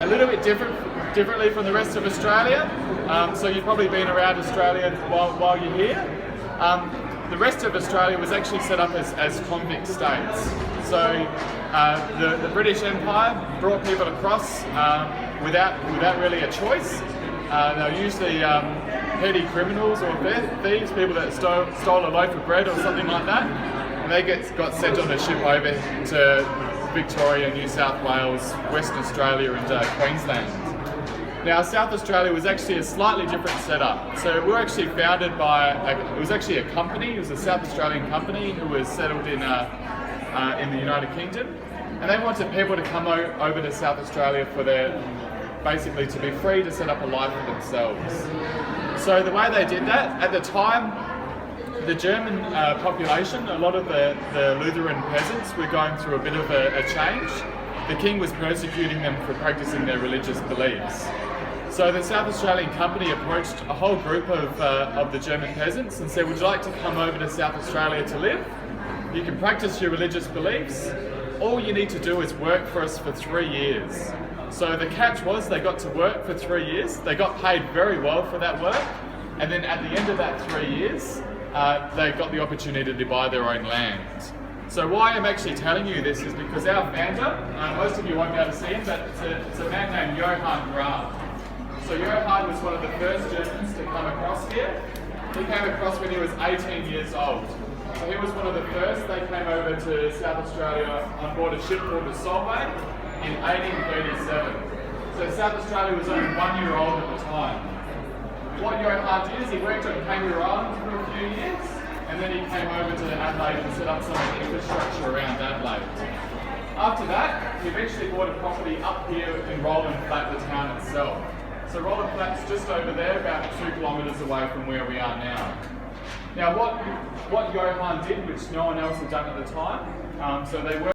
a little bit differently from the rest of Australia. So you've probably been around Australia while you're here. The rest of Australia was actually set up as convict states. So the British Empire brought people across without really a choice. They were usually petty criminals or thieves, people that stole a loaf of bread or something like that, and they got sent on a ship over to Victoria, New South Wales, Western Australia and Queensland. Now South Australia was actually a slightly different setup. So we were actually founded by, it was actually a company, it was a South Australian company who was settled in the United Kingdom, and they wanted people to come over to South Australia for basically to be free to set up a life for themselves. So the way they did that, at the time, the German population, a lot of the Lutheran peasants were going through a bit of a change. The king was persecuting them for practicing their religious beliefs. So the South Australian company approached a whole group of the German peasants and said, would you like to come over to South Australia to live? You can practice your religious beliefs. All you need to do is work for us for 3 years. So the catch was they got to work for 3 years. They got paid very well for that work. And then at the end of that 3 years, they got the opportunity to buy their own land. So why I'm actually telling you this is because our founder, most of you won't be able to see him, but it's a man named Johann Graf. So Johann was one of the first Germans to come across here. He came across when he was 18 years old. So he was one of the first. They came over to South Australia on board a ship called the Solway in 1837. So South Australia was only 1 year old at the time. What Johann did is he worked on Kangaroo Island for a few years, and then he came over to Adelaide and set up some of the infrastructure around Adelaide. After that, he eventually bought a property up here in Roland Flat, the town itself. So Roland Flat's just over there, about 2 kilometres away from where we are now. Now what Johann did, which no one else had done at the time, so they were